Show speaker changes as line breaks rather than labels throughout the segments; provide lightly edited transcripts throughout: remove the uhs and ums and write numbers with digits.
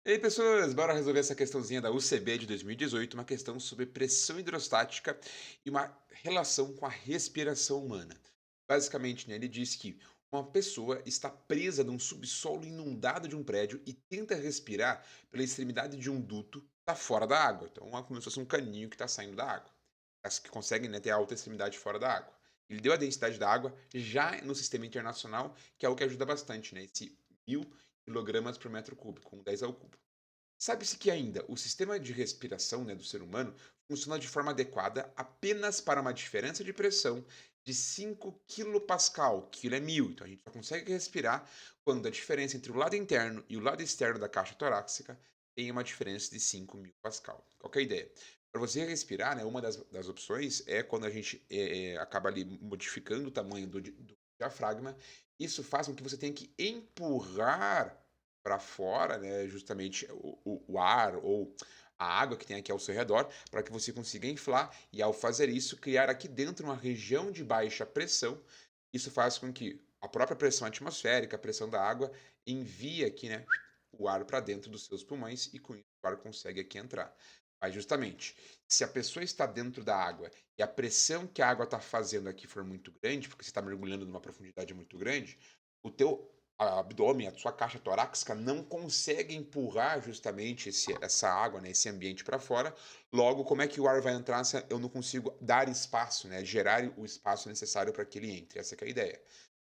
E aí, pessoas, bora resolver essa questãozinha da UCB de 2018, uma questão sobre pressão hidrostática e uma relação com a respiração humana. Basicamente, né, ele diz que uma pessoa está presa num subsolo inundado de um prédio e tenta respirar pela extremidade de um duto que está fora da água. Então, é como se fosse um caninho que está saindo da água. As que conseguem, né, ter a alta extremidade fora da água. Ele deu a densidade da água já no sistema internacional, que é o que ajuda bastante, né? Esse 1.000 kg por metro cúbico, com 10 ao cubo. Sabe-se que ainda o sistema de respiração, né, do ser humano funciona de forma adequada apenas para uma diferença de pressão de 5 quilopascal, quilo é 1000, então a gente só consegue respirar quando a diferença entre o lado interno e o lado externo da caixa torácica tem uma diferença de 5.000 pascal. Qual que é a ideia? Para você respirar, né, uma das opções é quando a gente acaba ali modificando o tamanho do diafragma. Isso faz com que você tenha que empurrar para fora, né, justamente o ar ou a água que tem aqui ao seu redor, para que você consiga inflar e, ao fazer isso, criar aqui dentro uma região de baixa pressão. Isso faz com que a própria pressão atmosférica, a pressão da água, envie aqui, né, o ar para dentro dos seus pulmões e com isso o ar consegue aqui entrar. Mas justamente, se a pessoa está dentro da água e a pressão que a água está fazendo aqui for muito grande, porque você está mergulhando numa profundidade muito grande, o teu abdômen, a sua caixa torácica não consegue empurrar justamente essa água, né, esse ambiente para fora. Logo, como é que o ar vai entrar se eu não consigo dar espaço, né, gerar o espaço necessário para que ele entre? Essa que é a ideia.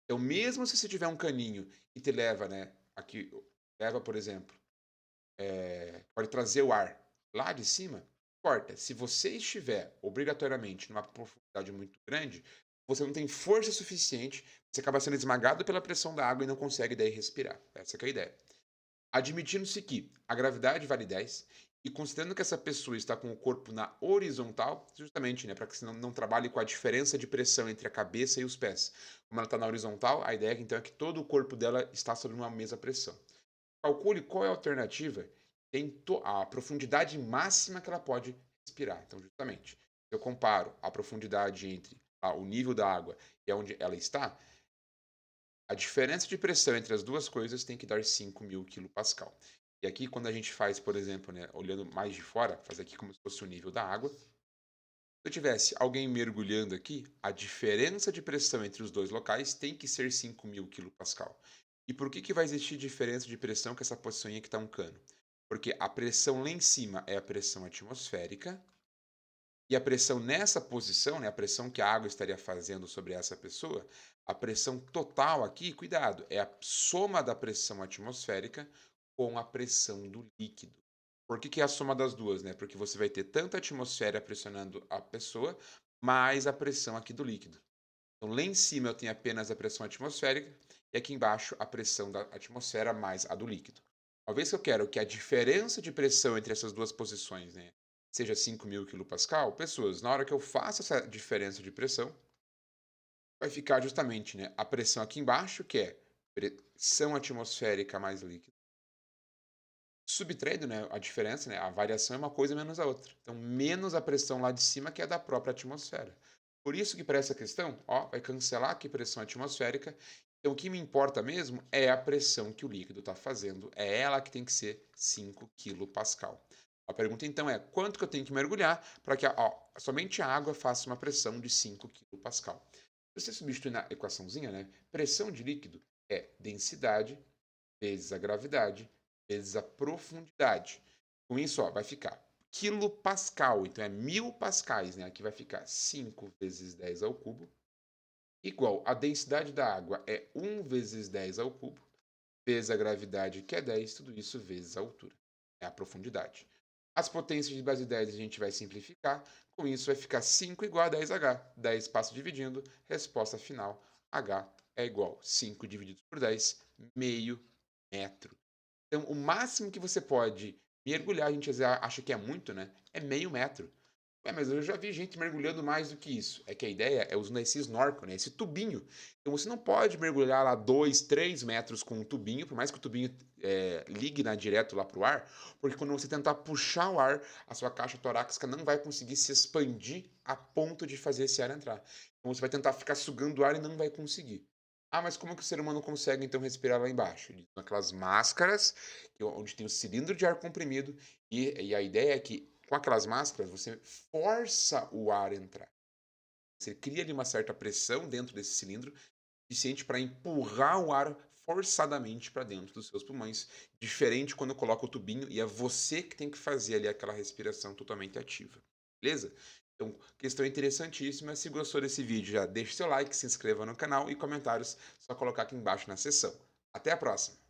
Então, mesmo se você tiver um caninho e te leva, né, aqui, leva, por exemplo, pode trazer o ar lá de cima, importa. Se você estiver obrigatoriamente numa profundidade muito grande, você não tem força suficiente, você acaba sendo esmagado pela pressão da água e não consegue daí respirar. Essa que é a ideia. Admitindo-se que a gravidade vale 10 e considerando que essa pessoa está com o corpo na horizontal, justamente, né, para que você não trabalhe com a diferença de pressão entre a cabeça e os pés. Como ela está na horizontal, a ideia então é que todo o corpo dela está sob uma mesma pressão. Calcule qual é a alternativa em a profundidade máxima que ela pode respirar. Então, justamente, se eu comparo a profundidade entre o nível da água e onde ela está, a diferença de pressão entre as duas coisas tem que dar 5.000 quilopascal. E aqui, quando a gente faz, por exemplo, né, olhando mais de fora, faz aqui como se fosse o nível da água. Se eu tivesse alguém mergulhando aqui, a diferença de pressão entre os dois locais tem que ser 5.000 quilopascal. E por que vai existir diferença de pressão com essa posiçãozinha que está um cano? Porque a pressão lá em cima é a pressão atmosférica, e a pressão nessa posição, né, a pressão que a água estaria fazendo sobre essa pessoa, a pressão total aqui, cuidado, é a soma da pressão atmosférica com a pressão do líquido. Por que é a soma das duas, né? Porque você vai ter tanto a atmosfera pressionando a pessoa, mais a pressão aqui do líquido. Então, lá em cima eu tenho apenas a pressão atmosférica e aqui embaixo a pressão da atmosfera mais a do líquido. Uma vez que eu quero que a diferença de pressão entre essas duas posições, né, seja 5.000 quilopascal, pessoas, na hora que eu faço essa diferença de pressão, vai ficar justamente, né, a pressão aqui embaixo, que é pressão atmosférica mais líquido, subtraindo, né, a diferença, né, a variação é uma coisa menos a outra. Então, menos a pressão lá de cima, que é da própria atmosfera. Por isso que para essa questão, ó, vai cancelar aqui pressão atmosférica. Então, o que me importa mesmo é a pressão que o líquido está fazendo. É ela que tem que ser 5 quilopascal. A pergunta então é, quanto que eu tenho que mergulhar para que somente a água faça uma pressão de 5 quilopascal? Se você substituir na equaçãozinha, né, pressão de líquido é densidade vezes a gravidade vezes a profundidade. Com isso, ó, vai ficar quilopascal, então é 1.000 pascais, né? Aqui vai ficar 5 vezes 10 ao cubo, igual a densidade da água é 1 vezes 10 ao cubo, vezes a gravidade, que é 10, tudo isso vezes a altura, é a profundidade. As potências de base 10 a gente vai simplificar, com isso vai ficar 5 igual a 10H. 10 passa dividindo, resposta final, H é igual a 5 dividido por 10, meio metro. Então, o máximo que você pode mergulhar, a gente acha que é muito, né? É meio metro. Ué, mas eu já vi gente mergulhando mais do que isso. É que a ideia é usando esse snorkel, né? Esse tubinho. Então você não pode mergulhar lá 2, 3 metros com um tubinho, por mais que o tubinho ligue direto lá para o ar, porque quando você tentar puxar o ar, a sua caixa torácica não vai conseguir se expandir a ponto de fazer esse ar entrar. Então você vai tentar ficar sugando o ar e não vai conseguir. Ah, mas como que o ser humano consegue então respirar lá embaixo? Ele usa aquelas máscaras, onde tem o cilindro de ar comprimido, e a ideia é que com aquelas máscaras você força o ar a entrar. Você cria ali uma certa pressão dentro desse cilindro, suficiente para empurrar o ar forçadamente para dentro dos seus pulmões, diferente quando coloca o tubinho e é você que tem que fazer ali aquela respiração totalmente ativa, beleza? Então, questão interessantíssima. Se gostou desse vídeo, já deixa seu like, se inscreva no canal e comentários, só colocar aqui embaixo na seção. Até a próxima!